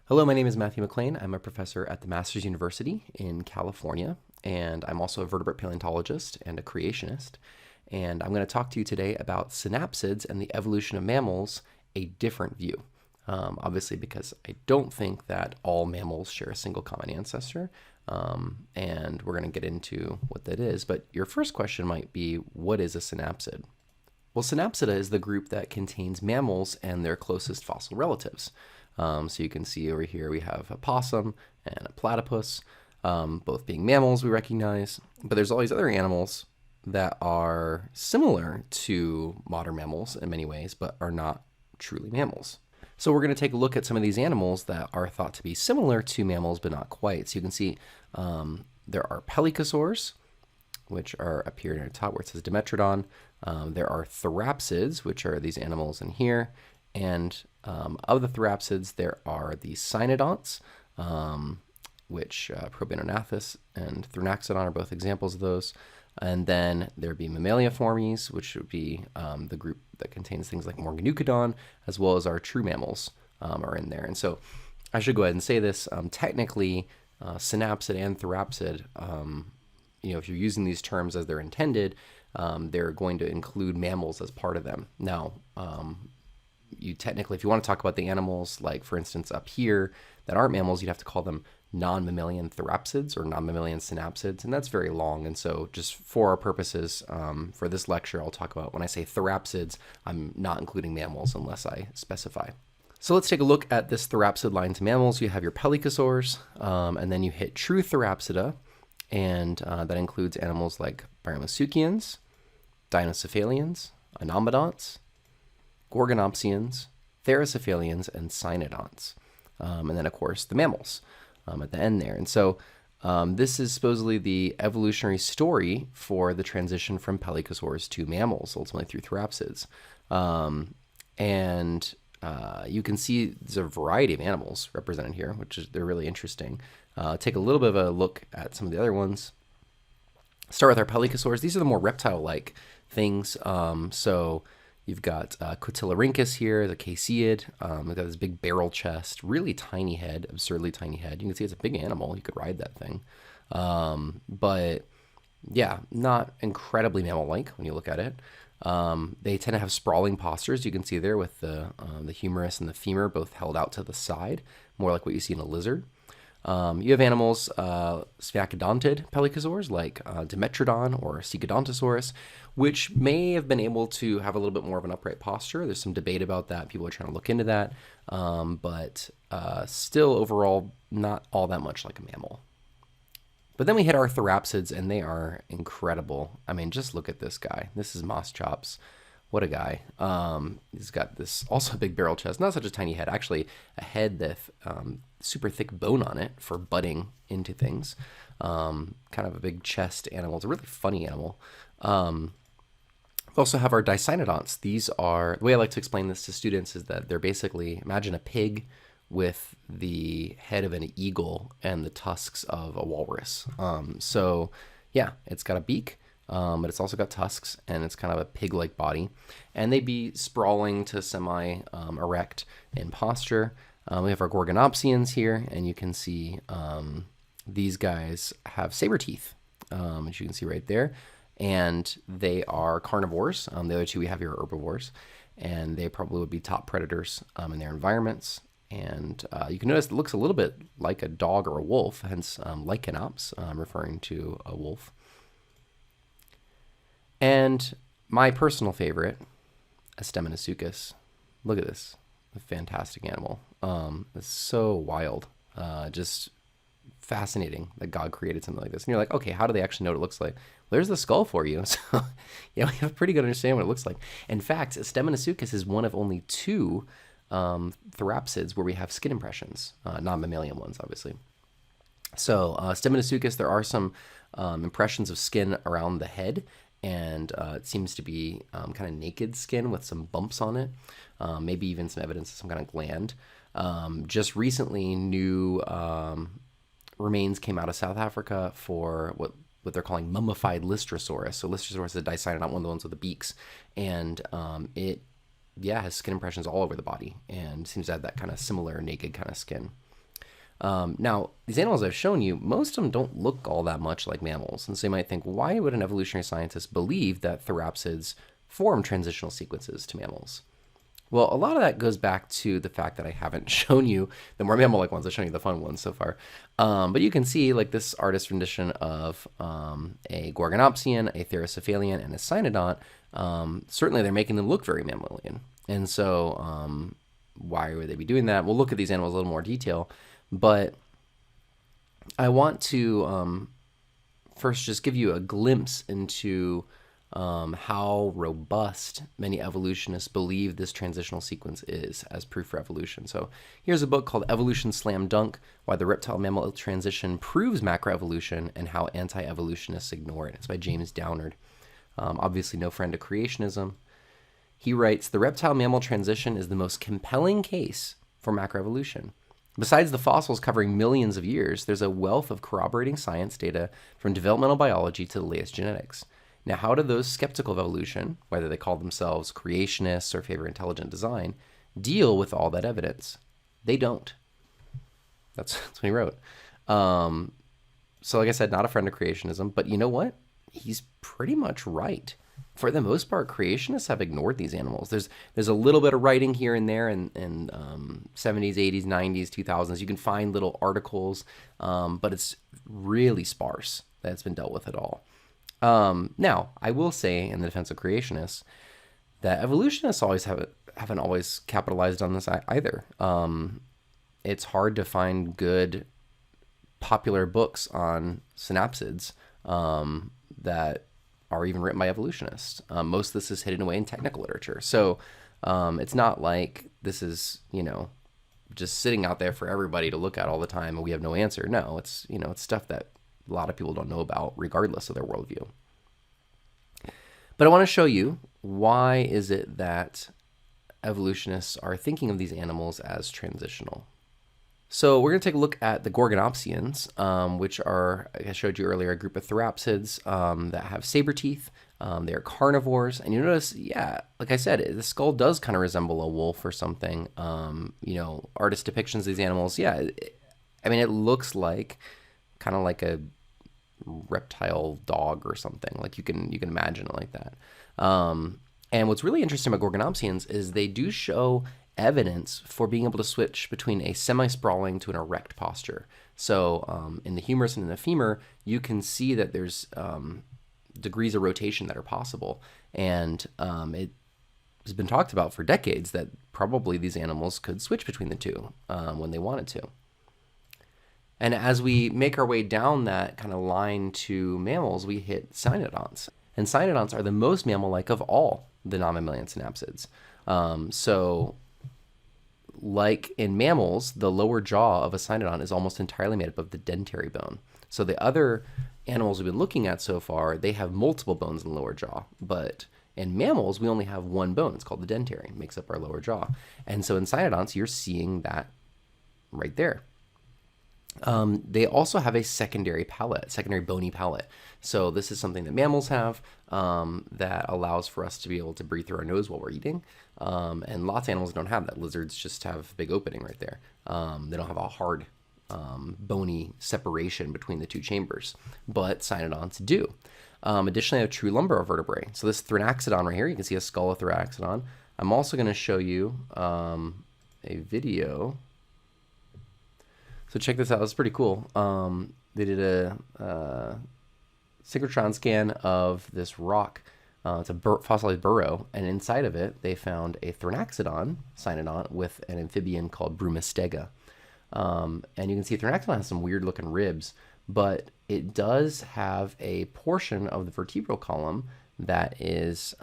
Hello, my name is Matthew McLain. I'm a professor at the Masters University in California, and I'm also a vertebrate paleontologist and a creationist. And I'm going to talk to you today about synapsids and the evolution of mammals, a different view. Obviously, because I don't think that all mammals share a single common ancestor, and we're going to get into what that is. But your first question might be, what is a synapsid? Well, Synapsida is the group that contains mammals and their closest fossil relatives. So you can see over here we have a possum and a platypus, both being mammals we recognize, but there's all these other animals that are similar to modern mammals in many ways, but are not truly mammals. So we're going to take a look at some of these animals that are thought to be similar to mammals, but not quite. So you can see there are pelycosaurs, which are up here near the top where it says Dimetrodon. There are therapsids, which are these animals in here. And of the therapsids, there are the cynodonts, which Proboscis and Thrinaxodon are both examples of those. And then there'd be Mammaliaformes, which would be the group that contains things like Morganucodon, as well as our true mammals are in there. And so I should go ahead and say this. Technically, synapsid and therapsid, if you're using these terms as they're intended, they're going to include mammals as part of them. Now, you technically, if you want to talk about the animals, like for instance up here, that aren't mammals, you'd have to call them non-mammalian therapsids or non-mammalian synapsids, and that's very long. And so just for our purposes, for this lecture, I'll talk about when I say therapsids, I'm not including mammals unless I specify. So let's take a look at this therapsid line to mammals. You have your pelycosaurs, and then you hit true therapsida, and that includes animals like Byromasuchians, Dinocephalians, Anomodonts, Gorgonopsians, Theracephalians, and Cynodonts. And then, of course, the mammals at the end there. And so this is supposedly the evolutionary story for the transition from pelycosaurs to mammals, ultimately through therapsids. And you can see there's a variety of animals represented here, they're really interesting. Take a little bit of a look at some of the other ones. Start with our pelycosaurs. These are the more reptile-like things. So you've got Cotylarhynchus here, the caseid. We've got this big barrel chest, really tiny head, absurdly tiny head. You can see it's a big animal. You could ride that thing. But yeah, not incredibly mammal-like when you look at it. They tend to have sprawling postures. You can see there with the humerus and the femur both held out to the side, more like what you see in a lizard. You have animals, sphacodontid pelycosaurs like Dimetrodon or Secodontosaurus, which may have been able to have a little bit more of an upright posture. There's some debate about that. People are trying to look into that, but still overall not all that much like a mammal. But then we hit our therapsids, and they are incredible. I mean, just look at this guy. This is Moss Chops. What a guy. He's got this also a big barrel chest, not such a tiny head, actually a head that super thick bone on it for butting into things. Kind of a big chest animal. It's a really funny animal. We also have our dicynodonts. These are, the way I like to explain this to students is that they're basically, imagine a pig with the head of an eagle and the tusks of a walrus. So yeah, it's got a beak. But it's also got tusks, and it's kind of a pig-like body. And they'd be sprawling to semi-erect in posture. We have our Gorgonopsians here, and you can see these guys have saber teeth, as you can see right there. And they are carnivores. The other two we have here are herbivores, and they probably would be top predators in their environments. And you can notice it looks a little bit like a dog or a wolf, hence Lycanops, referring to a wolf. And my personal favorite, Astemonasuchus. Look at this. A fantastic animal. It's so wild. Just fascinating that God created something like this. And you're like, okay, how do they actually know what it looks like? Well, there's the skull for you. So yeah, we have a pretty good understanding what it looks like. In fact, Astemonasuchus is one of only two therapsids where we have skin impressions, non-mammalian ones, obviously. So Astemonasuchus, there are some impressions of skin around the head, and it seems to be kind of naked skin with some bumps on it, maybe even some evidence of some kind of gland. Just recently, new remains came out of South Africa for what they're calling mummified Lystrosaurus. So Lystrosaurus is a dicynodont, one of the ones with the beaks, and it has skin impressions all over the body and seems to have that kind of similar naked kind of skin. Now, these animals I've shown you, most of them don't look all that much like mammals. And so you might think, why would an evolutionary scientist believe that therapsids form transitional sequences to mammals? Well, a lot of that goes back to the fact that I haven't shown you the more mammal-like ones. I've shown you the fun ones so far. But you can see like this artist rendition of a Gorgonopsian, a Therocephalian, and a Cynodont. Certainly they're making them look very mammalian. And so why would they be doing that? We'll look at these animals in a little more detail. But I want to first just give you a glimpse into how robust many evolutionists believe this transitional sequence is as proof for evolution. So here's a book called Evolution Slam Dunk: Why the Reptile-Mammal Transition Proves Macroevolution and How Anti-Evolutionists Ignore It. It's by James Downard. Obviously no friend to creationism. He writes, the reptile-mammal transition is the most compelling case for macroevolution. Besides the fossils covering millions of years, there's a wealth of corroborating science data from developmental biology to the latest genetics. Now, how do those skeptical of evolution, whether they call themselves creationists or favor intelligent design, deal with all that evidence? They don't. That's what he wrote. So like I said, not a friend of creationism, but you know what? He's pretty much right. For the most part, creationists have ignored these animals. There's a little bit of writing here and there in 70s, 80s, 90s, 2000s. You can find little articles, but it's really sparse that it's been dealt with at all. Now, I will say in the defense of creationists that evolutionists haven't always capitalized on this either. It's hard to find good popular books on synapsids that are even written by evolutionists. Most of this is hidden away in technical literature. So it's not like this is, just sitting out there for everybody to look at all the time and we have no answer. No, it's stuff that a lot of people don't know about regardless of their worldview. But I want to show you why is it that evolutionists are thinking of these animals as transitional. So we're going to take a look at the Gorgonopsians, which are, like I showed you earlier, a group of therapsids that have saber teeth. They are carnivores. And you notice, yeah, like I said, the skull does kind of resemble a wolf or something. Artist depictions of these animals, yeah, it looks like kind of like a reptile dog or something. Like you can imagine it like that. And what's really interesting about Gorgonopsians is they do show evidence for being able to switch between a semi-sprawling to an erect posture. So in the humerus and in the femur, you can see that there's degrees of rotation that are possible. And it has been talked about for decades that probably these animals could switch between the two when they wanted to. And as we make our way down that kind of line to mammals, we hit cynodonts. And cynodonts are the most mammal-like of all the non-mammalian synapsids. So like in mammals, the lower jaw of a cynodont is almost entirely made up of the dentary bone. So the other animals we've been looking at so far, they have multiple bones in the lower jaw. But in mammals, we only have one bone. It's called the dentary. It makes up our lower jaw. And so in cynodonts, you're seeing that right there. They also have a secondary bony palate. So this is something that mammals have that allows for us to be able to breathe through our nose while we're eating. And lots of animals don't have that. Lizards just have a big opening right there. They don't have a hard bony separation between the two chambers, but cynodonts do. Additionally, they have true lumbar vertebrae. So this Thrinaxodon right here, you can see a skull of Thrinaxodon. I'm also going to show you a video. So check this out. It's pretty cool. They did a synchrotron scan of this rock. It's a fossilized burrow, and inside of it, they found a Thrinaxodon cynodont with an amphibian called Brumistega. And you can see Thrinaxodon has some weird-looking ribs, but it does have a portion of the vertebral column that is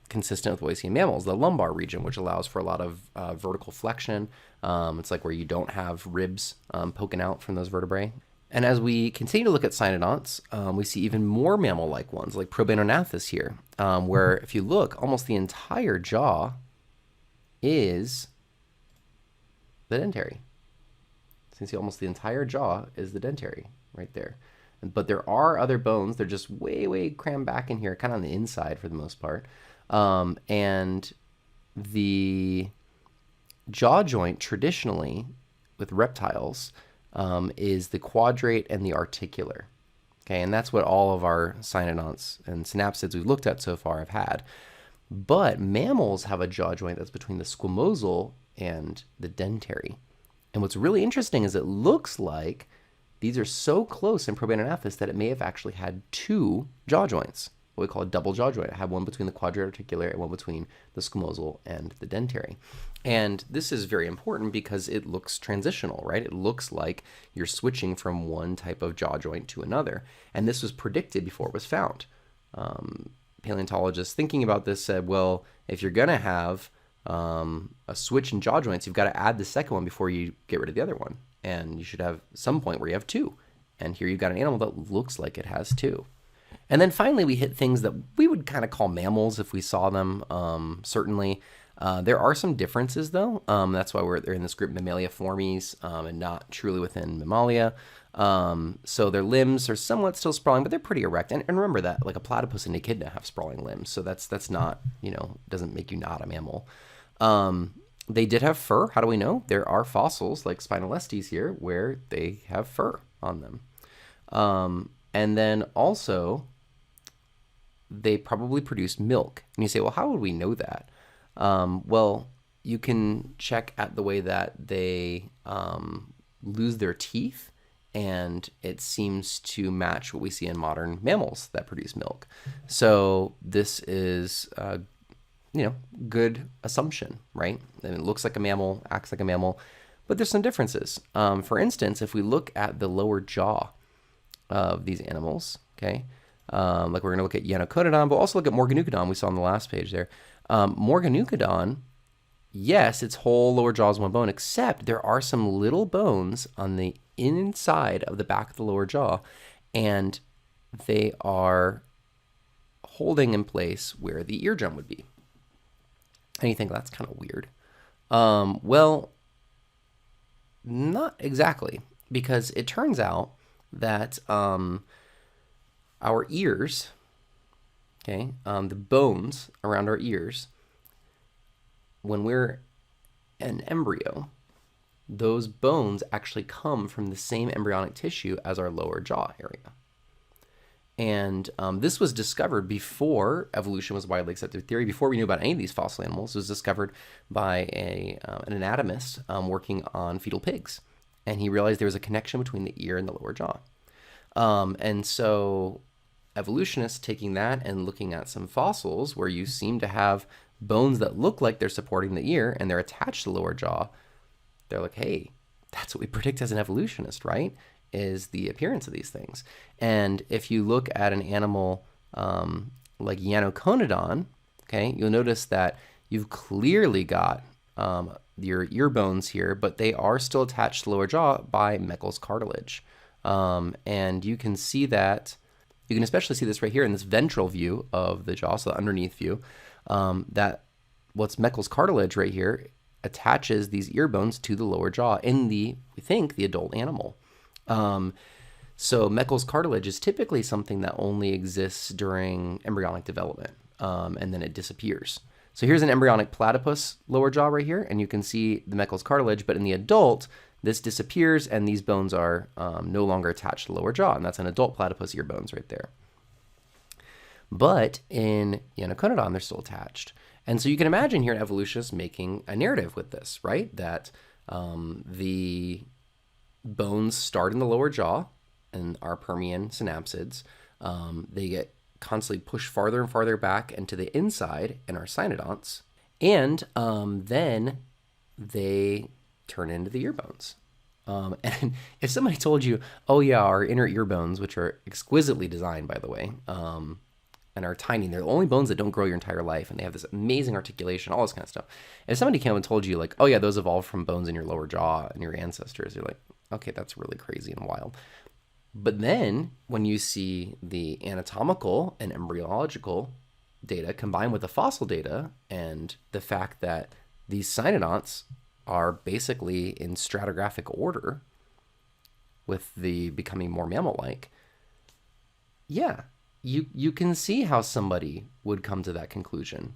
consistent with what we see in mammals, the lumbar region, which allows for a lot of vertical flexion. It's like where you don't have ribs poking out from those vertebrae. And as we continue to look at cynodonts, we see even more mammal-like ones, like Probanognathus here, where if you look, almost the entire jaw is the dentary. So you can see almost the entire jaw is the dentary right there. But there are other bones. They're just way, way crammed back in here, kind of on the inside for the most part. And the jaw joint traditionally with reptiles is the quadrate and the articular. Okay, and that's what all of our cynodonts and synapsids we've looked at so far have had. But mammals have a jaw joint that's between the squamosal and the dentary. And what's really interesting is it looks like these are so close in Proboscis that it may have actually had two jaw joints, what we call a double jaw joint. It had one between the quadrate articular and one between the squamosal and the dentary. And this is very important because it looks transitional, right? It looks like you're switching from one type of jaw joint to another. And this was predicted before it was found. Paleontologists thinking about this said, well, if you're going to have a switch in jaw joints, you've got to add the second one before you get rid of the other one. And you should have some point where you have two. And here you've got an animal that looks like it has two. And then finally, we hit things that we would kind of call mammals if we saw them, certainly. There are some differences, though. That's why they're in this group Mammaliaformes and not truly within Mammalia. So their limbs are somewhat still sprawling, but they're pretty erect. And remember that, like a platypus and echidna have sprawling limbs. So that's not, doesn't make you not a mammal. They did have fur. How do we know? There are fossils like Spinalestes here where they have fur on them. And then also, they probably produced milk. And you say, well, how would we know that? Well, you can check at the way that they lose their teeth, and it seems to match what we see in modern mammals that produce milk. So this is good assumption, right? And it looks like a mammal, acts like a mammal, but there's some differences. For instance, if we look at the lower jaw of these animals, okay, like we're going to look at Ionoconodon, but also look at Morganucodon we saw on the last page there. Morganucodon, yes, its whole lower jaw is one bone, except there are some little bones on the inside of the back of the lower jaw, and they are holding in place where the eardrum would be. And you think that's kind of weird. Well, not exactly, because it turns out that our ears, okay, the bones around our ears, when we're an embryo, those bones actually come from the same embryonic tissue as our lower jaw area. And this was discovered before evolution was a widely accepted theory, before we knew about any of these fossil animals. It was discovered by an anatomist working on fetal pigs. And he realized there was a connection between the ear and the lower jaw. And so evolutionists taking that and looking at some fossils where you seem to have bones that look like they're supporting the ear and they're attached to the lower jaw, they're like, hey, that's what we predict as an evolutionist, right? Is the appearance of these things. And if you look at an animal like Ionoconodon, okay, you'll notice that you've clearly got your ear bones here, but they are still attached to the lower jaw by Meckel's cartilage. And you can see that, you can especially see this right here in this ventral view of the jaw, so the underneath view, that what's Meckel's cartilage right here attaches these ear bones to the lower jaw in we think, the adult animal. So Meckel's cartilage is typically something that only exists during embryonic development, and then it disappears. So here's an embryonic platypus lower jaw right here, and you can see the Meckel's cartilage, but in the adult, this disappears and these bones are no longer attached to the lower jaw, and that's an adult platypus ear bones right there. But in Ionoconodon, they're still attached. And so you can imagine here an evolutionist making a narrative with this, right? That the bones start in the lower jaw and our Permian synapsids. They get constantly pushed farther and farther back into the inside in our cynodonts. And then they turn into the ear bones. And if somebody told you, oh yeah, our inner ear bones, which are exquisitely designed, by the way, and are tiny, they're the only bones that don't grow your entire life, and they have this amazing articulation, all this kind of stuff. If somebody came and told you, like, oh yeah, those evolved from bones in your lower jaw and your ancestors, you're like, okay, that's really crazy and wild. But then when you see the anatomical and embryological data combined with the fossil data and the fact that these cynodonts are basically in stratigraphic order with the becoming more mammal-like, yeah, you can see how somebody would come to that conclusion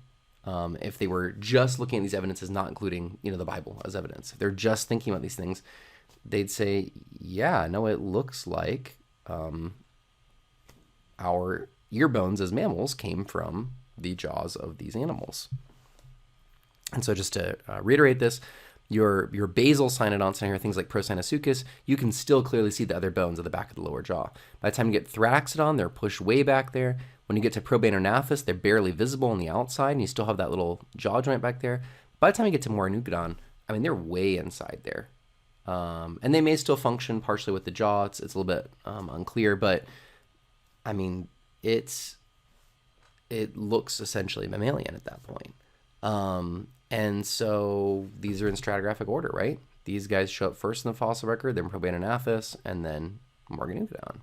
if they were just looking at these evidences, not including the Bible as evidence. If they're just thinking about these things, they'd say, yeah, no, it looks like our ear bones as mammals came from the jaws of these animals. And so just to reiterate this, your basal cynodonts and here, things like Procynosuchus, you can still clearly see the other bones at the back of the lower jaw. By the time you get Thoraxodon, they're pushed way back there. When you get to Probanognathus, they're barely visible on the outside, and you still have that little jaw joint back there. By the time you get to Moraneucodon, I mean, they're way inside there. And they may still function partially with the jaw. It's a little bit unclear, but I mean, it looks essentially mammalian at that point. And so these are in stratigraphic order, right? These guys show up first in the fossil record, then Probanognathus, and then Moraneucodon.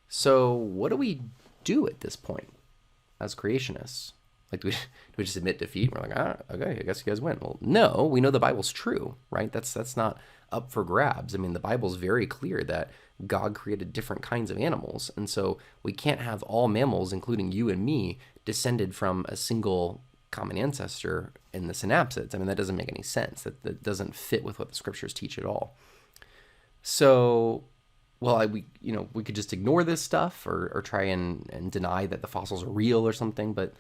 So what do we do at this point as creationists? Like, do we just admit defeat? We're like, okay, I guess you guys win. Well, no, we know the Bible's true, right? That's not up for grabs. I mean, the Bible's very clear that God created different kinds of animals. And so we can't have all mammals, including you and me, descended from a single common ancestor in the synapsids. I mean, that doesn't make any sense. That doesn't fit with what the scriptures teach at all. So, well, we could just ignore this stuff or try and deny that the fossils are real or something, but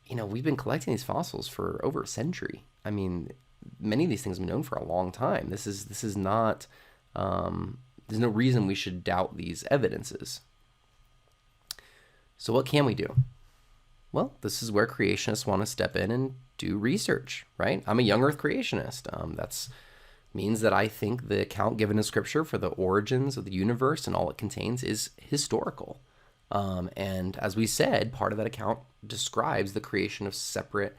we've been collecting these fossils for over a century. I mean, many of these things have been known for a long time. This is not, there's no reason we should doubt these evidences. So what can we do? Well, this is where creationists want to step in and do research, right? I'm a young earth creationist. That's means that I think the account given in scripture for the origins of the universe and all it contains is historical. And as we said, part of that account describes the creation of separate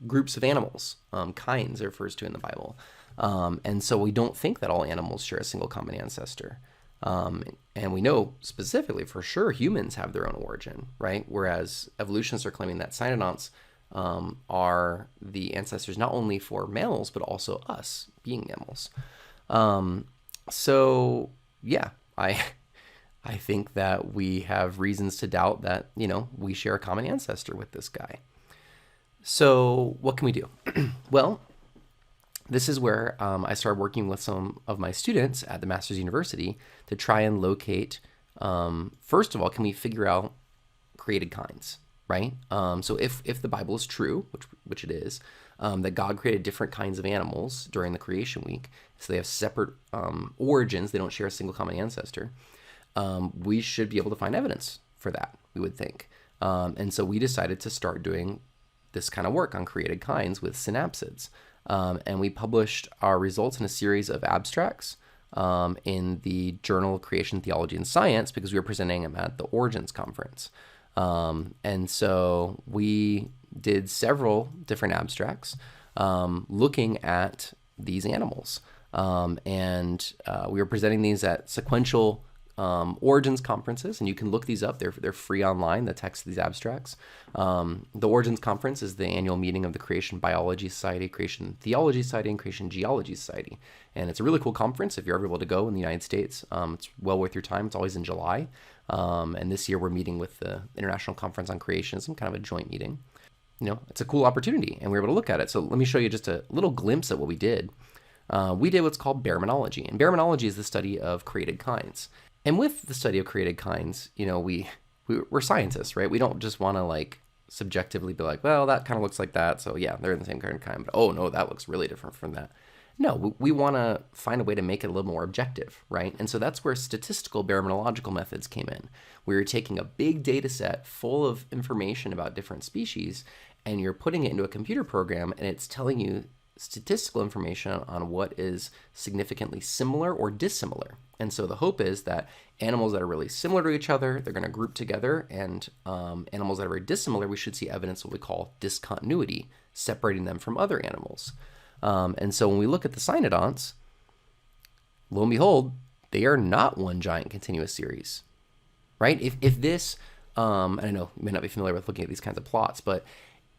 groups of animals, kinds it refers to in the Bible. And so we don't think that all animals share a single common ancestor. And we know specifically for sure humans have their own origin, right? Whereas evolutionists are claiming that cynodonts are the ancestors not only for mammals, but also us being mammals. So yeah, I think that we have reasons to doubt that, we share a common ancestor with this guy. So what can we do? Well, this is where I started working with some of my students at the Master's University to try and locate, first of all, can we figure out created kinds, right? So if the Bible is true, which it is, that God created different kinds of animals during the creation week, so they have separate origins, they don't share a single common ancestor, we should be able to find evidence for that, we would think. And so we decided to start doing this kind of work on created kinds with synapsids. And we published our results in a series of abstracts in the Journal of Creation, Theology, and Science because we were presenting them at the Origins Conference. And so we did several different abstracts looking at these animals. And we were presenting these at sequential Origins conferences, and you can look these up. They're free online, the text of these abstracts. The Origins Conference is the annual meeting of the Creation Biology Society, Creation Theology Society, and Creation Geology Society. And it's a really cool conference if you're ever able to go in the United States. It's well worth your time. It's always in July. And this year we're meeting with the International Conference on Creationism, kind of a joint meeting. It's a cool opportunity, and we were able to look at it. So let me show you just a little glimpse at what we did. We did what's called baraminology, and baraminology is the study of created kinds. And with the study of created kinds, we're scientists, right? We don't just want to subjectively be like, well, that kind of looks like that, so yeah, they're in the same kind, but oh no, that looks really different from that. No, we want to find a way to make it a little more objective, right? And so that's where statistical baraminological methods came in. We were taking a big data set full of information about different species, and you're putting it into a computer program, and it's telling you statistical information on what is significantly similar or dissimilar. And so the hope is that animals that are really similar to each other, they're going to group together, and animals that are very dissimilar, we should see evidence of what we call discontinuity, separating them from other animals. And so when we look at the cynodonts, lo and behold, they are not one giant continuous series, right? If this, and I know you may not be familiar with looking at these kinds of plots, but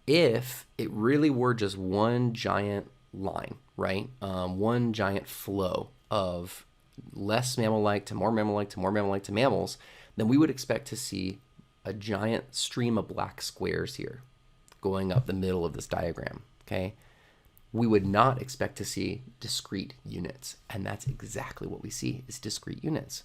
if it really were just one giant line, right? One giant flow of less mammal-like to more mammal-like to more mammal-like to mammals, then we would expect to see a giant stream of black squares here going up the middle of this diagram, okay? we would not expect to see discrete units. And that's exactly what we see, is discrete units,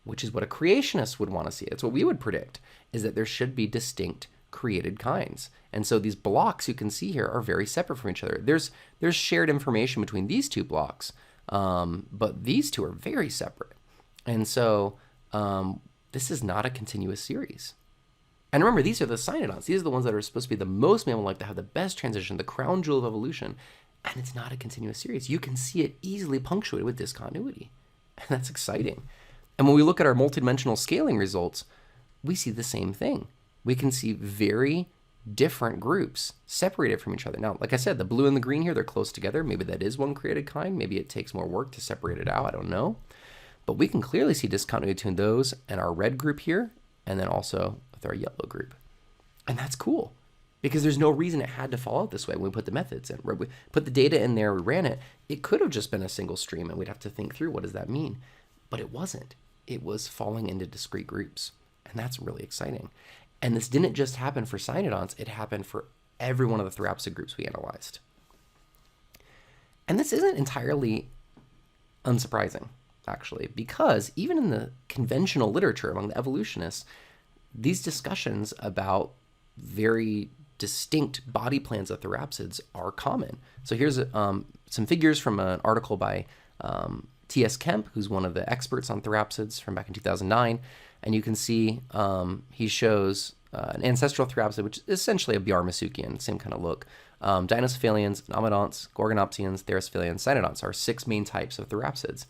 which is what a creationist would want to see. It's what we would predict, is that there should be distinct created kinds. And so these blocks you can see here are very separate from each other. There's shared information between these two blocks, but these two are very separate. And so this is not a continuous series. And remember, these are the cynodonts. These are the ones that are supposed to be the most mammal-like, that have the best transition, the crown jewel of evolution. And it's not a continuous series. You can see it easily punctuated with discontinuity. And that's exciting. And when we look at our multidimensional scaling results, we see the same thing. We can see very different groups separated from each other. Now, like I said, the blue and the green here, they're close together. Maybe that is one created kind. Maybe it takes more work to separate it out. I don't know. But we can clearly see discontinuity between those and our red group here, and then also with our yellow group. And that's cool, because there's no reason it had to fall out this way when we put the methods in. We put the data in there, we ran it. It could have just been a single stream, and we'd have to think through, what does that mean? But it wasn't. It was falling into discrete groups. And that's really exciting. And this didn't just happen for cynodonts, it happened for every one of the therapsid groups we analyzed. And this isn't entirely unsurprising, actually, because even in the conventional literature among the evolutionists, these discussions about very distinct body plans of therapsids are common. So here's some figures from an article by T.S. Kemp, who's one of the experts on therapsids from back in 2009. And you can see he shows an ancestral therapsid, which is essentially a Bjarmasuchian, same kind of look. Dinocephalians, Nomodonts, Gorgonopsians, Therocephalians, Cynodonts are 6 main types of therapsids.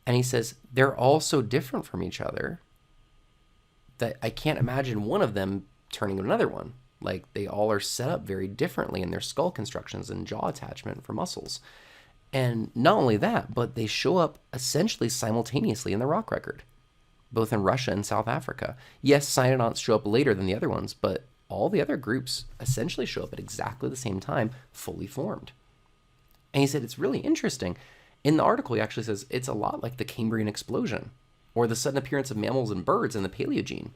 And he says they're all so different from each other that I can't imagine one of them turning into another one. Like, they all are set up very differently in their skull constructions and jaw attachment for muscles. And not only that, but they show up essentially simultaneously in the rock record, both in Russia and South Africa. Yes, cynodonts show up later than the other ones, but all the other groups essentially show up at exactly the same time, fully formed. And he said it's really interesting. In the article, he actually says it's a lot like the Cambrian explosion, or the sudden appearance of mammals and birds in the Paleogene.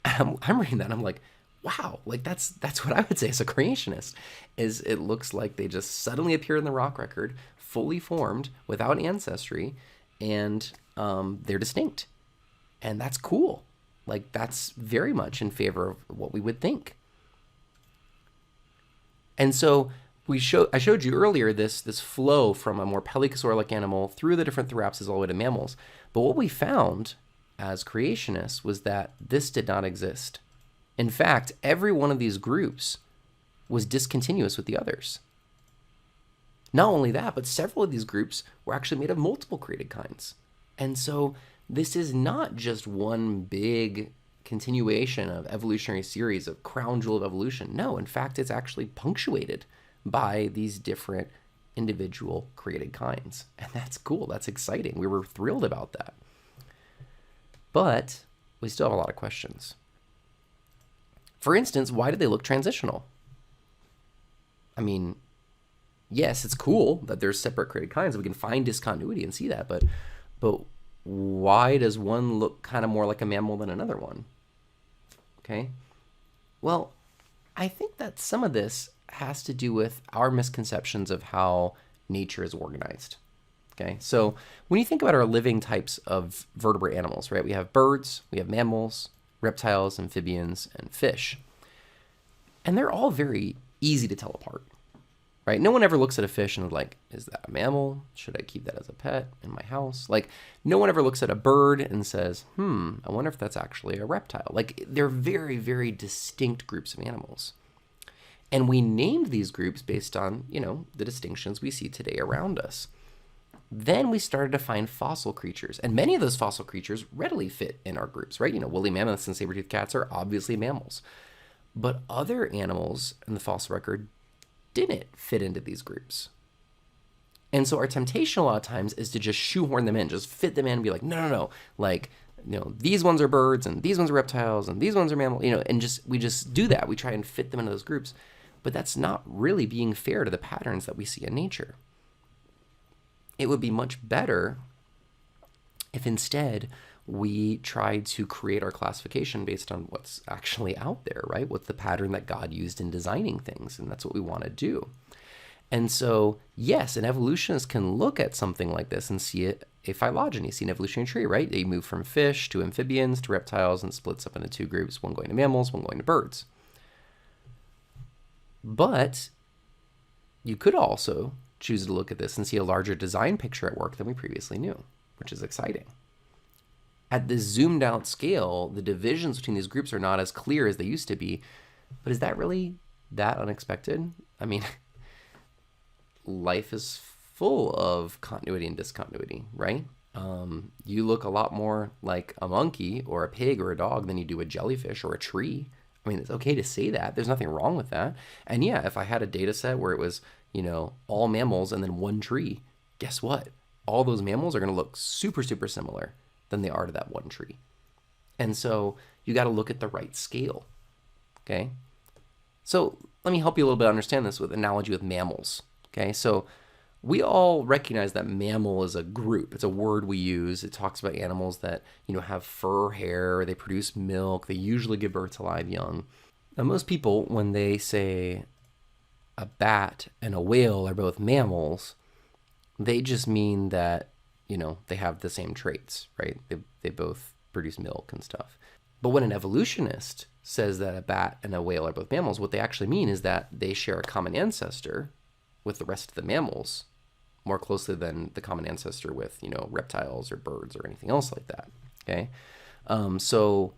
I'm reading that and I'm like, wow, like that's what I would say as a creationist, is it looks like they just suddenly appear in the rock record, fully formed, without ancestry, and they're distinct. And that's cool. Like, that's very much in favor of what we would think. And so I showed you earlier this flow from a more pelycosaur-like animal through the different therapsids all the way to mammals. But what we found as creationists was that this did not exist. In fact, every one of these groups was discontinuous with the others. Not only that, but several of these groups were actually made of multiple created kinds. And so this is not just one big continuation of evolutionary series of crown jewel of evolution. No, in fact, it's actually punctuated by these different individual created kinds. And that's cool. That's exciting. We were thrilled about that. But we still have a lot of questions. For instance, why do they look transitional? I mean, yes, it's cool that there's separate created kinds and we can find discontinuity and see that, but why does one look kind of more like a mammal than another one? Okay. Well, I think that some of this has to do with our misconceptions of how nature is organized. Okay. So when you think about our living types of vertebrate animals, right? We have birds, we have mammals, reptiles, amphibians, and fish. And they're all very easy to tell apart, right? No one ever looks at a fish and is like, is that a mammal? Should I keep that as a pet in my house? Like, no one ever looks at a bird and says, I wonder if that's actually a reptile. Like, they're very, very distinct groups of animals. And we named these groups based on, the distinctions we see today around us. Then we started to find fossil creatures, and many of those fossil creatures readily fit in our groups, right? Woolly mammoths and saber-toothed cats are obviously mammals. But other animals in the fossil record didn't fit into these groups. And so our temptation a lot of times is to just shoehorn them in, just fit them in and be like, no. Like, these ones are birds and these ones are reptiles and these ones are mammals, and we just do that. We try and fit them into those groups. But that's not really being fair to the patterns that we see in nature. It would be much better if instead we tried to create our classification based on what's actually out there, right? What's the pattern that God used in designing things? And that's what we want to do. And so, yes, an evolutionist can look at something like this and see a phylogeny, see an evolutionary tree, right? They move from fish to amphibians to reptiles and splits up into two groups, one going to mammals, one going to birds. But you could also choose to look at this and see a larger design picture at work than we previously knew, which is exciting. At this zoomed out scale, the divisions between these groups are not as clear as they used to be. But is that really that unexpected? I mean, life is full of continuity and discontinuity, right? You look a lot more like a monkey or a pig or a dog than you do a jellyfish or a tree. I mean, it's okay to say that. There's nothing wrong with that. And yeah, if I had a data set where it was, all mammals and then one tree, guess what? All those mammals are going to look super, super similar than they are to that one tree. And so you got to look at the right scale. Okay. So let me help you a little bit understand this with analogy with mammals. Okay. So we all recognize that mammal is a group. It's a word we use. It talks about animals that, have fur, hair, they produce milk, they usually give birth to live young. Now, most people, when they say a bat and a whale are both mammals, they just mean that, they have the same traits, right? They both produce milk and stuff. But when an evolutionist says that a bat and a whale are both mammals, what they actually mean is that they share a common ancestor with the rest of the mammals more closely than the common ancestor with, reptiles or birds or anything else like that, okay? So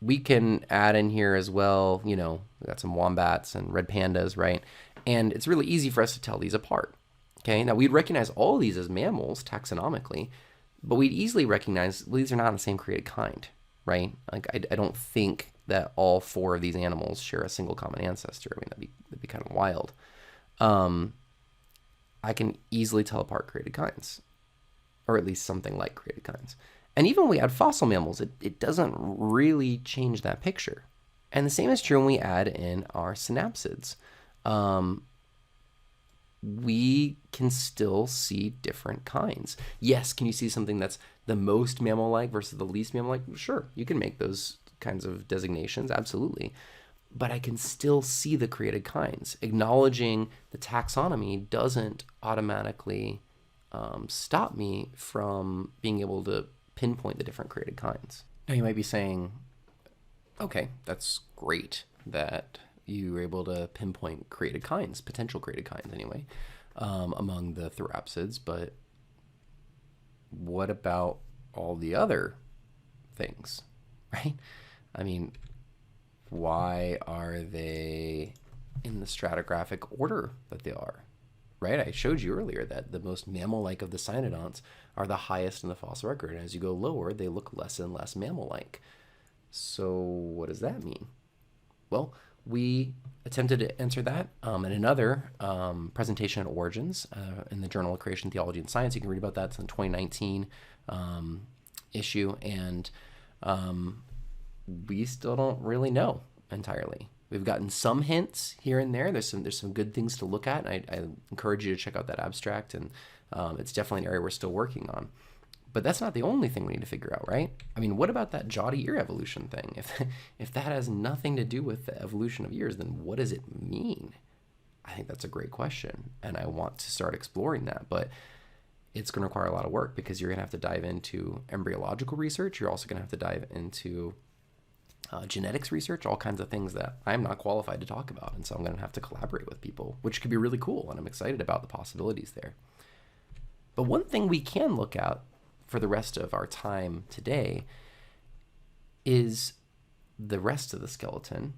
we can add in here as well, we got some wombats and red pandas, right? And it's really easy for us to tell these apart, okay? Now, we'd recognize all of these as mammals taxonomically, but we'd easily recognize these are not the same created kind, right? Like, I don't think that all four of these animals share a single common ancestor. I mean, that'd be kind of wild. I can easily tell apart created kinds, or at least something like created kinds. And even when we add fossil mammals, it doesn't really change that picture. And the same is true when we add in our synapsids. We can still see different kinds. Yes, can you see something that's the most mammal-like versus the least mammal-like? Sure, you can make those kinds of designations, absolutely. But I can still see the created kinds. Acknowledging the taxonomy doesn't automatically stop me from being able to pinpoint the different created kinds. Now you might be saying, okay, that's great that you were able to pinpoint created kinds, potential created kinds anyway, among the therapsids, but what about all the other things, right? I mean, why are they in the stratigraphic order that they are, right? I showed you earlier that the most mammal-like of the cynodonts are the highest in the fossil record. And as you go lower, they look less and less mammal-like. So what does that mean? Well, we attempted to answer that in another presentation at Origins in the Journal of Creation, Theology, and Science. You can read about that. It's in the 2019 issue. And we still don't really know entirely. We've gotten some hints here and there. There's some good things to look at. And I encourage you to check out that abstract. And it's definitely an area we're still working on. But that's not the only thing we need to figure out, right? I mean, what about that jawty ear evolution thing? If that has nothing to do with the evolution of ears, then what does it mean? I think that's a great question, and I want to start exploring that. But it's going to require a lot of work because you're going to have to dive into embryological research. You're also going to have to dive into genetics research, all kinds of things that I'm not qualified to talk about. And so I'm going to have to collaborate with people, which could be really cool, and I'm excited about the possibilities there. But one thing we can look at for the rest of our time today is the rest of the skeleton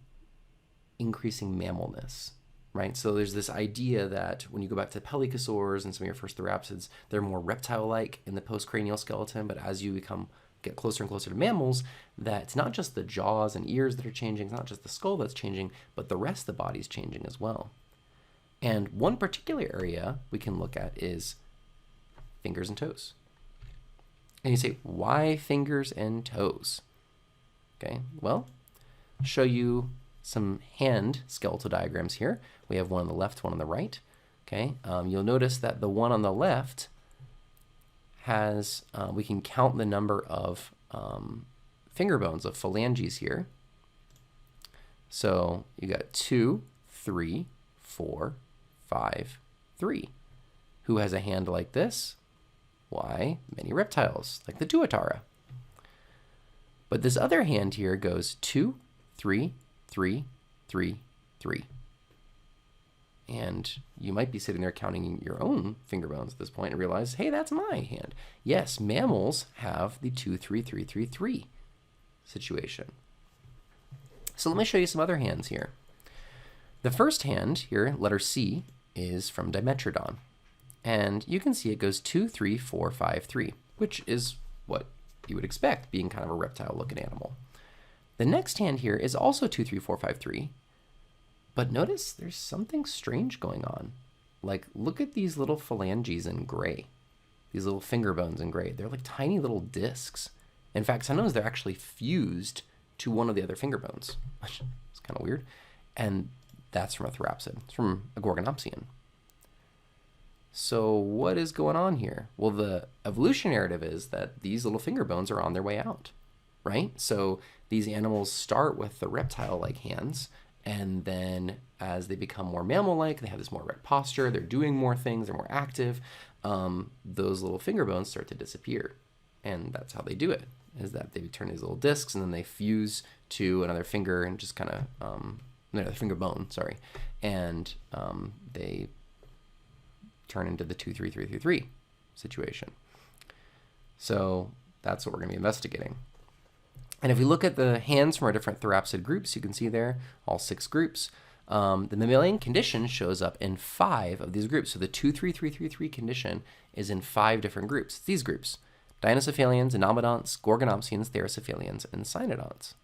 increasing mammalness, right? So there's this idea that when you go back to pelycosaurs and some of your first therapsids, they're more reptile-like in the postcranial skeleton, but as you get closer and closer to mammals, that it's not just the jaws and ears that are changing, it's not just the skull that's changing, but the rest of the body's changing as well. And one particular area we can look at is fingers and toes. And you say, why fingers and toes? Okay, well, I'll show you some hand skeletal diagrams here. We have one on the left, one on the right. Okay, you'll notice that the one on the left has, we can count the number of finger bones, of phalanges here. So you got 2, 3, 4, 5, 3. Who has a hand like this? Why, many reptiles, like the tuatara. But this other hand here goes 2, 3, 3, 3, 3. And you might be sitting there counting your own finger bones at this point and realize, hey, that's my hand. Yes, mammals have the 2, 3, 3, 3, 3 situation. So let me show you some other hands here. The first hand here, letter C, is from Dimetrodon. And you can see it goes 2, 3, 4, 5, 3, which is what you would expect, being kind of a reptile-looking animal. The next hand here is also 2, 3, 4, 5, 3. But notice there's something strange going on. Like, look at these little phalanges in gray. These little finger bones in gray. They're like tiny little discs. In fact, sometimes they're actually fused to one of the other finger bones, which is kind of weird. And that's from a therapsid. It's from a Gorgonopsian. So what is going on here? Well, the evolution narrative is that these little finger bones are on their way out, right? So these animals start with the reptile-like hands, and then as they become more mammal-like, they have this more erect posture, they're doing more things, they're more active, those little finger bones start to disappear. And that's how they do it, is that they turn these little discs and then they fuse to another finger and just kind of, another finger bone, sorry, and they turn into the 2, 3, 3, 3, 3 situation. So that's what we're going to be investigating. And if we look at the hands from our different therapsid groups, you can see there all 6 groups. The mammalian condition shows up in 5 of these groups. So the 2, 3, 3, 3, 3 condition is in 5 different groups. It's these groups: Dinocephalians, Anomodonts, Gorgonopsians, Therocephalians, and Cynodonts.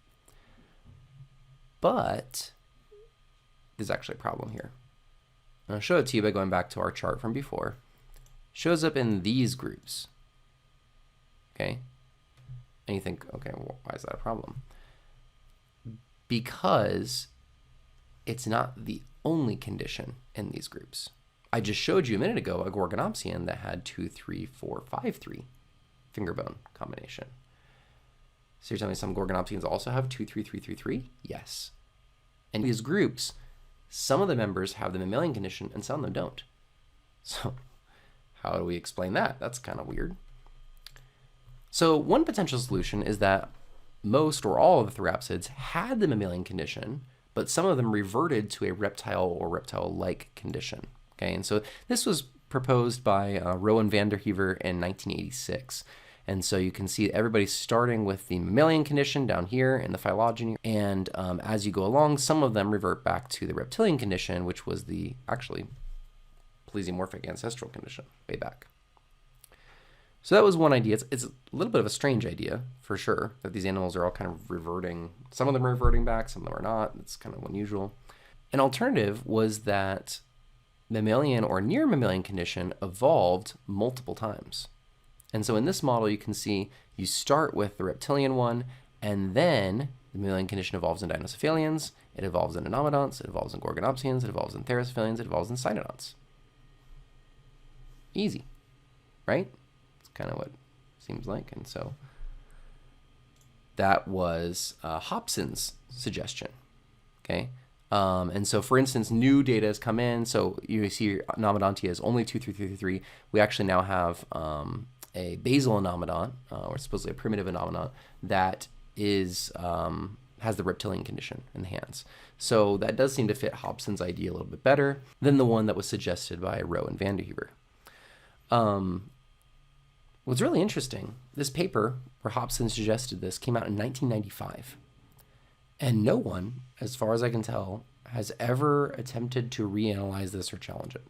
But there's actually a problem here. And I'll show it to you by going back to our chart from before. Shows up in these groups. Okay? And you think, okay, well, why is that a problem? Because it's not the only condition in these groups. I just showed you a minute ago a Gorgonopsian that had 2, 3, 4, 5, 3 finger bone combination. So you're telling me some Gorgonopsians also have 2, 3, 3, 3, 3? Yes. And these groups, some of the members have the mammalian condition and some of them don't. So how do we explain that? That's kind of weird. So one potential solution is that most or all of the therapsids had the mammalian condition, but some of them reverted to a reptile or reptile-like condition. Okay, and so this was proposed by Rowan van der Heever in 1986. And so you can see everybody starting with the mammalian condition down here in the phylogeny. And as you go along, some of them revert back to the reptilian condition, which was the actually plesiomorphic ancestral condition way back. So that was one idea. It's a little bit of a strange idea, for sure, that these animals are all kind of reverting. Some of them are reverting back, some of them are not. It's kind of unusual. An alternative was that mammalian or near mammalian condition evolved multiple times. And so in this model, you can see you start with the reptilian one, and then the mammalian condition evolves in Dinocephalians, it evolves in Anomodonts, it evolves in Gorgonopsians, it evolves in Therocephalians, it evolves in Cynodonts. Easy, right? Kind of what it seems like. And so that was Hobson's suggestion. Okay. And so, for instance, new data has come in. So you see Anomodontia is only 2, 3, 3, 3, 3. We actually now have a basal anomodont, or supposedly a primitive anomodont, that is has the reptilian condition in the hands. So that does seem to fit Hobson's idea a little bit better than the one that was suggested by Rowan van der Heever. What's really interesting, this paper where Hobson suggested this came out in 1995. And no one, as far as I can tell, has ever attempted to reanalyze this or challenge it.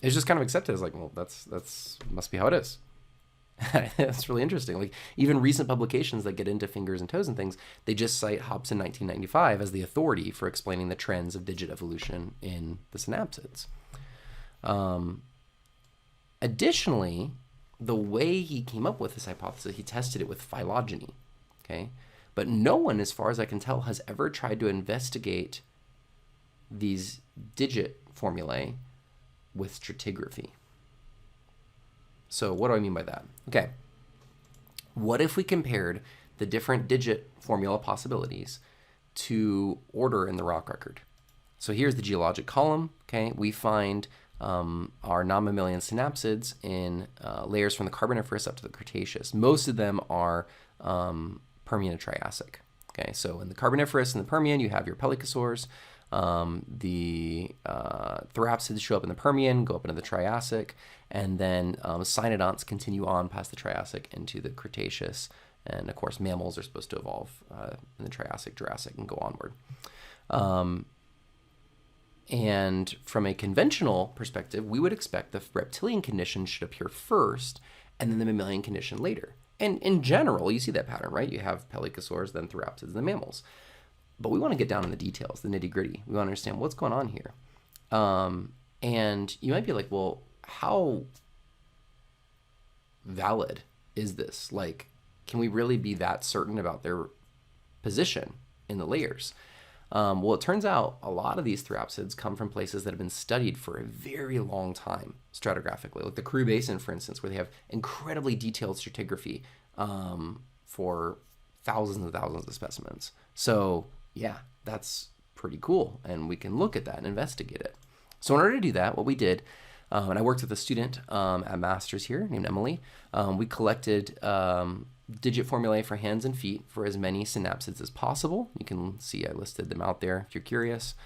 It's just kind of accepted as like, well, that's must be how it is. That's really interesting. Like even recent publications that get into fingers and toes and things, they just cite Hobson 1995 as the authority for explaining the trends of digit evolution in the synapsids. Additionally, the way he came up with this hypothesis, he tested it with phylogeny, okay? But no one, as far as I can tell, has ever tried to investigate these digit formulae with stratigraphy. So what do I mean by that? Okay, what if we compared the different digit formula possibilities to order in the rock record? So here's the geologic column. Okay, we find our non-mammalian synapsids in layers from the Carboniferous up to the Cretaceous. Most of them are Permian and Triassic. Okay, so in the Carboniferous and the Permian, you have your pelycosaurs. The therapsids show up in the Permian, go up into the Triassic, and then cynodonts continue on past the Triassic into the Cretaceous. And of course, mammals are supposed to evolve in the Triassic, Jurassic, and go onward. And from a conventional perspective, we would expect the reptilian condition should appear first and then the mammalian condition later. And in general, you see that pattern, right? You have pelycosaurs, then therapsids, then mammals. But we want to get down in the details, the nitty gritty. We want to understand what's going on here. And you might be like, well, how valid is this? Like, can we really be that certain about their position in the layers? Well, it turns out a lot of these therapsids come from places that have been studied for a very long time stratigraphically, like the Karoo Basin, for instance, where they have incredibly detailed stratigraphy for thousands and thousands of specimens. So yeah, that's pretty cool, and we can look at that and investigate it. So in order to do that, what we did, and I worked with a student at Masters here named Emily, we collected digit formulae for hands and feet for as many synapsids as possible. You can see I listed them out there if you're curious.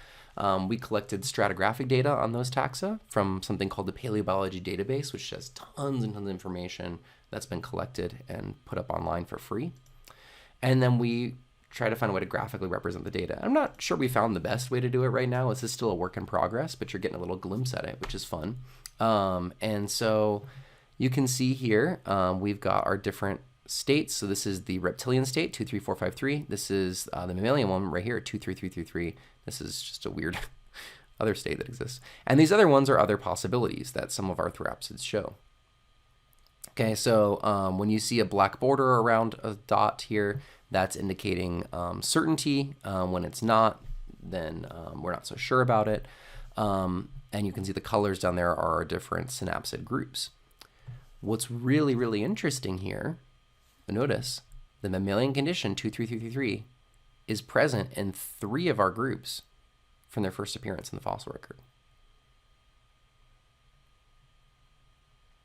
We collected stratigraphic data on those taxa from something called the Paleobiology Database, which has tons and tons of information that's been collected and put up online for free. And then we try to find a way to graphically represent the data. I'm not sure we found the best way to do it right now. This is still a work in progress, but you're getting a little glimpse at it, which is fun. And so you can see here, we've got our different states. So this is the reptilian state, 2, 3, 4, 5, 3. This is the mammalian one right here, 2, 3, 3, 3, 3. This is just a weird other state that exists. And these other ones are other possibilities that some of our therapsids show. Okay, so when you see a black border around a dot here, that's indicating certainty. When it's not, then we're not so sure about it. And you can see the colors down there are our different synapsid groups. What's really, really interesting here, notice the mammalian condition 2, 3, 3, 3, 3 is present in 3 of our groups from their first appearance in the fossil record.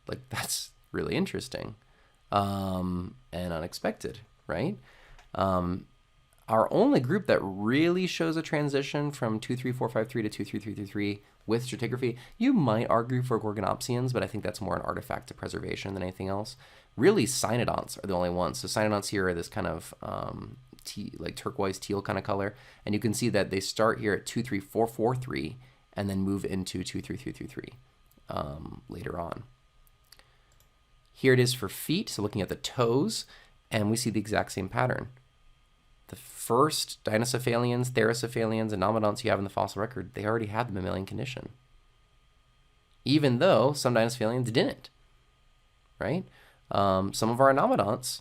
Like, that's really interesting and unexpected, right? Our only group that really shows a transition from 2, 3, 4, 5, 3 to 2, 3, 3, 3, 3 with stratigraphy, you might argue for Gorgonopsians, but I think that's more an artifact of preservation than anything else. Really, cynodonts are the only ones. So cynodonts here are this kind of like turquoise teal kind of color, and you can see that they start here at 2, 3, 4, 4, 3, and then move into 2, 3, 3, 3, 3 later on. Here it is for feet, so looking at the toes, and we see the exact same pattern. The first Dinocephalians, Therocephalians, and Nomadonts you have in the fossil record, they already had the mammalian condition. Even though some Dinocephalians didn't, right? Some of our Nomadonts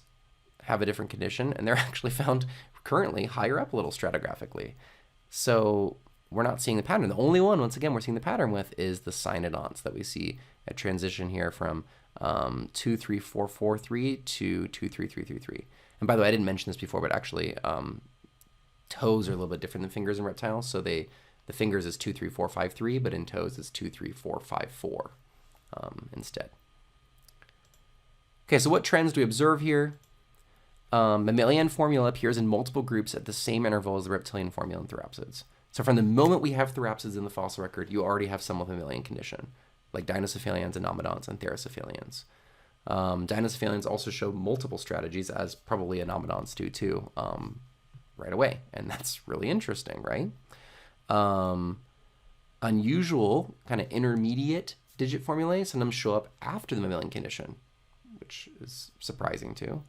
have a different condition, and they're actually found currently higher up a little stratigraphically. So we're not seeing the pattern. The only one, once again, we're seeing the pattern with is the cynodonts that we see at transition here from 2, 3, 4, 4, 3 to 2, 3, 3, 3, 3. And by the way, I didn't mention this before, but actually toes are a little bit different than fingers in reptiles. So the fingers is 2, 3, 4, 5, 3, but in toes is 2, 3, 4, 5, 4 instead. Okay, so what trends do we observe here? Mammalian formula appears in multiple groups at the same interval as the reptilian formula in therapsids. So from the moment we have therapsids in the fossil record, you already have some with mammalian condition, like Dinocephalians and Nomadonts and Therocephalians. Dinocephalians also show multiple strategies, as probably Anomodonts do too, right away. And that's really interesting, right? Unusual, kind of intermediate digit formulae sometimes show up after the mammalian condition, which is surprising too.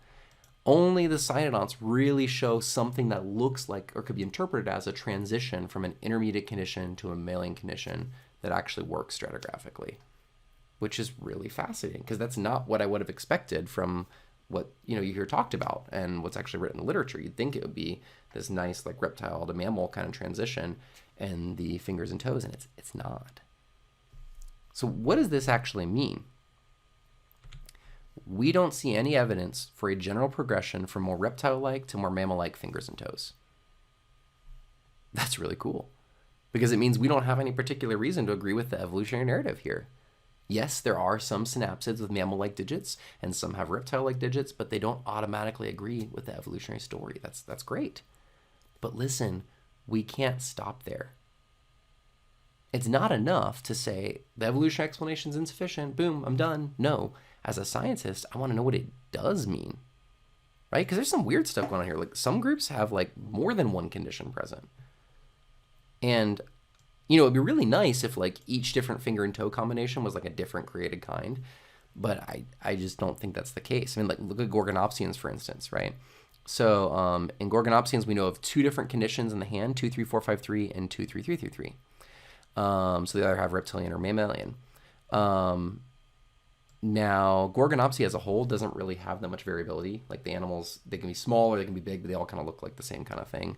Only the cynodonts really show something that looks like, or could be interpreted as, a transition from an intermediate condition to a mammalian condition that actually works stratigraphically, which is really fascinating because that's not what I would have expected from what you hear talked about and what's actually written in the literature. You'd think it would be this nice like reptile to mammal kind of transition and the fingers and toes, and it's not. So what does this actually mean? We don't see any evidence for a general progression from more reptile-like to more mammal-like fingers and toes. That's really cool. because it means we don't have any particular reason to agree with the evolutionary narrative here. Yes, there are some synapsids with mammal-like digits, and some have reptile-like digits, but they don't automatically agree with the evolutionary story. That's great. But listen, we can't stop there. It's not enough to say the evolutionary explanation is insufficient. Boom, I'm done. No, as a scientist, I want to know what it does mean, right? Because there's some weird stuff going on here. Like some groups have like more than one condition present, and it'd be really nice if like each different finger and toe combination was like a different created kind, but I just don't think that's the case. I mean, like look at Gorgonopsians, for instance, right? So in Gorgonopsians, we know of 2 different conditions in the hand, 2, 3, 4, 5, 3, and 2, 3, 3, 3, 3. So they either have reptilian or mammalian. Now, Gorgonopsia as a whole doesn't really have that much variability. Like the animals, they can be small or they can be big, but they all kind of look like the same kind of thing.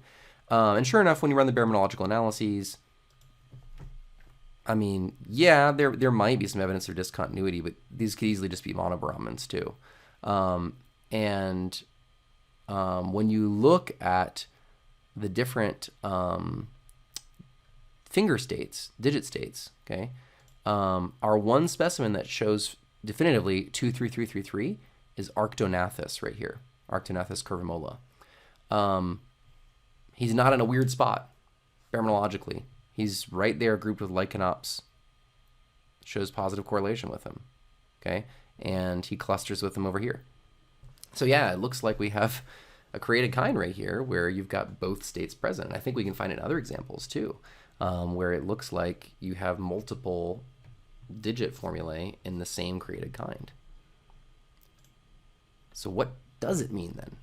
And sure enough, when you run the baromenological analyses, I mean, yeah, there might be some evidence of discontinuity, but these could easily just be monobrahmins too. When you look at the different finger states, digit states, okay, our one specimen that shows definitively 23333 is Arctognathus right here, Arctognathus curvimola. He's not in a weird spot baromenologically. He's right there grouped with Lycanops. Shows positive correlation with him, okay? And he clusters with them over here. So yeah, it looks like we have a created kind right here where you've got both states present. And I think we can find in other examples too, where it looks like you have multiple digit formulae in the same created kind. So what does it mean then?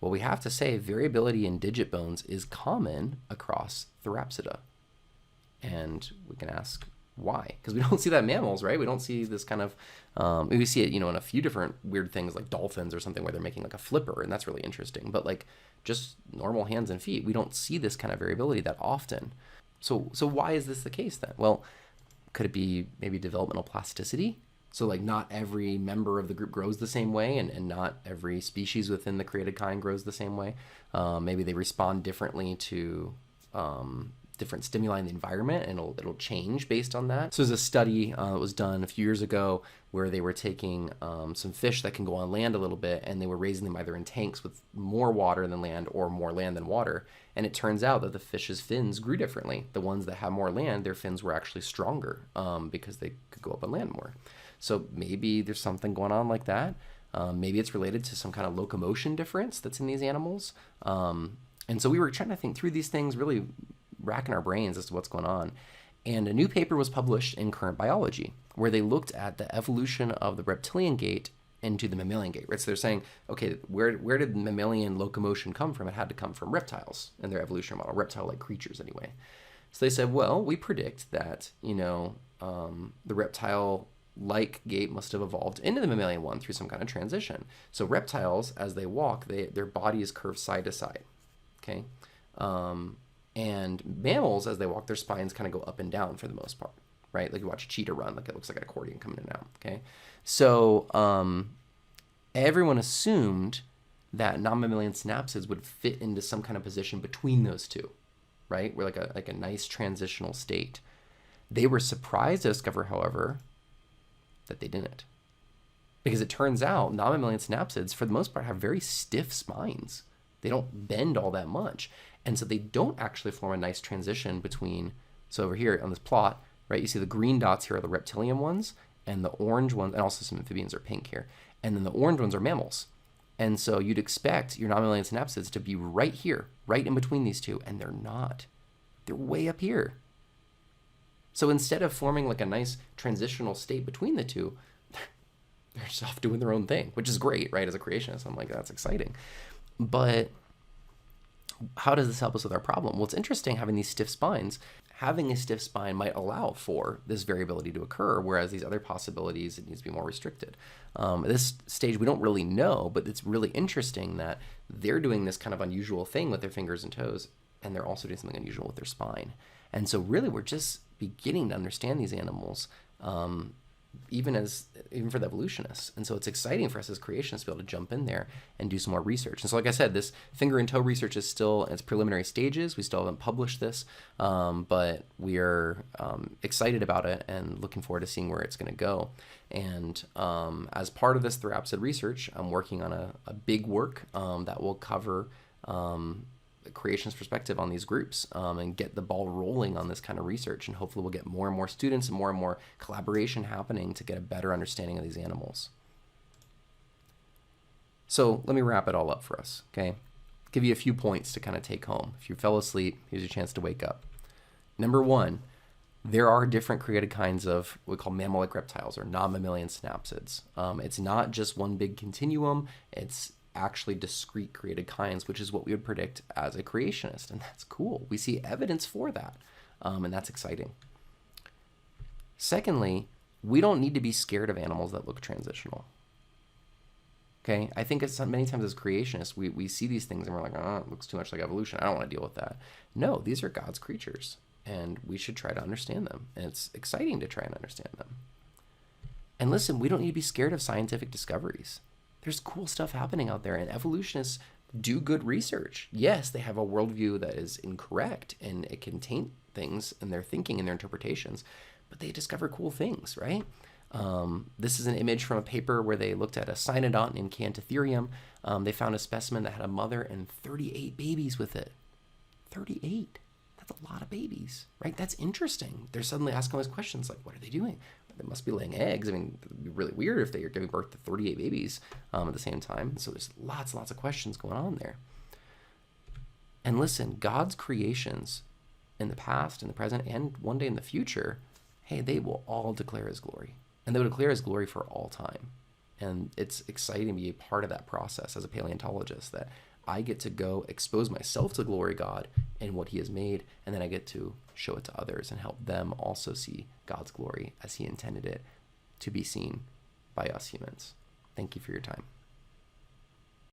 Well, we have to say variability in digit bones is common across Therapsida. And we can ask why? Because we don't see that in mammals, right? We don't see this kind of, we see it, in a few different weird things like dolphins or something where they're making like a flipper, and that's really interesting. But like just normal hands and feet, we don't see this kind of variability that often. So why is this the case then? Well, could it be maybe developmental plasticity? So like not every member of the group grows the same way, and not every species within the created kind grows the same way. Maybe they respond differently to different stimuli in the environment, and it'll change based on that. So there's a study that was done a few years ago where they were taking some fish that can go on land a little bit, and they were raising them either in tanks with more water than land or more land than water. And it turns out that the fish's fins grew differently. The ones that have more land, their fins were actually stronger because they could go up on land more. So maybe there's something going on like that. Maybe it's related to some kind of locomotion difference that's in these animals. And so we were trying to think through these things, really racking our brains as to what's going on. And a new paper was published in Current Biology where they looked at the evolution of the reptilian gait into the mammalian gait, right? So they're saying, okay, where did mammalian locomotion come from? It had to come from reptiles in their evolutionary model, reptile-like creatures anyway. So they said, well, we predict that, the reptile-like gait must have evolved into the mammalian one through some kind of transition. So reptiles, as they walk, their body is curved side to side, okay? And mammals, as they walk, their spines kind of go up and down for the most part, right? Like you watch a cheetah run, like it looks like an accordion coming in and out, okay? So everyone assumed that non-mammalian synapsids would fit into some kind of position between those two, right? We're like a nice transitional state. They were surprised to discover, however, that they didn't. Because it turns out non-mammalian synapsids, for the most part, have very stiff spines. They don't bend all that much. And so they don't actually form a nice transition between, so over here on this plot, right, you see the green dots here are the reptilian ones, and the orange ones, and also some amphibians are pink here, and then the orange ones are mammals. And so you'd expect your non-mammalian synapsids to be right here, right in between these two, and they're not. They're way up here. So instead of forming like a nice transitional state between the two, they're just off doing their own thing, which is great, right? As a creationist, I'm like, that's exciting. But how does this help us with our problem? Well, it's interesting having these stiff spines. Having a stiff spine might allow for this variability to occur, whereas these other possibilities, it needs to be more restricted. At this stage, we don't really know, but it's really interesting that they're doing this kind of unusual thing with their fingers and toes, and they're also doing something unusual with their spine. And so really, we're just beginning to understand these animals even for the evolutionists. And so it's exciting for us as creationists to be able to jump in there and do some more research. And so, like I said, this finger and toe research is still in its preliminary stages. We still haven't published this, but we are excited about it and looking forward to seeing where it's going to go. And as part of this Therapsid research, I'm working on a big work that will cover creationist perspective on these groups and get the ball rolling on this kind of research. And hopefully we'll get more and more students and more collaboration happening to get a better understanding of these animals. So let me wrap it all up for us, okay? Give you a few points to kind of take home. If you fell asleep, here's your chance to wake up. Number one, there are different created kinds of what we call mammal-like reptiles or non-mammalian synapsids. It's not just one big continuum. It's actually discrete created kinds, which is what we would predict as a creationist, and that's cool. We see evidence for that, and that's exciting. Secondly, we don't need to be scared of animals that look transitional. Okay, I think it's many times as creationists, we see these things and we're like, oh, it looks too much like evolution. I don't want to deal with that. No, these are God's creatures, and we should try to understand them, and it's exciting to try and understand them. And listen, we don't need to be scared of scientific discoveries. There's cool stuff happening out there, and evolutionists do good research. Yes, they have a worldview that is incorrect, and it can taint things in their thinking and their interpretations, but they discover cool things, right? This is an image from a paper where they looked at a cynodont named Cantotherium. They found a specimen that had a mother and 38 babies with it. 38. That's a lot of babies, right? That's interesting. They're suddenly asking those questions like, what are they doing? They must be laying eggs. I mean, it would be really weird if they are giving birth to 38 babies at the same time. So there's lots of questions going on there. And listen, God's creations in the past, in the present, and one day in the future, hey, they will all declare his glory. And they will declare his glory for all time. And it's exciting to be a part of that process as a paleontologist, that I get to go expose myself to glory God and what he has made, and then I get to show it to others and help them also see God's glory as he intended it to be seen by us humans. Thank you for your time.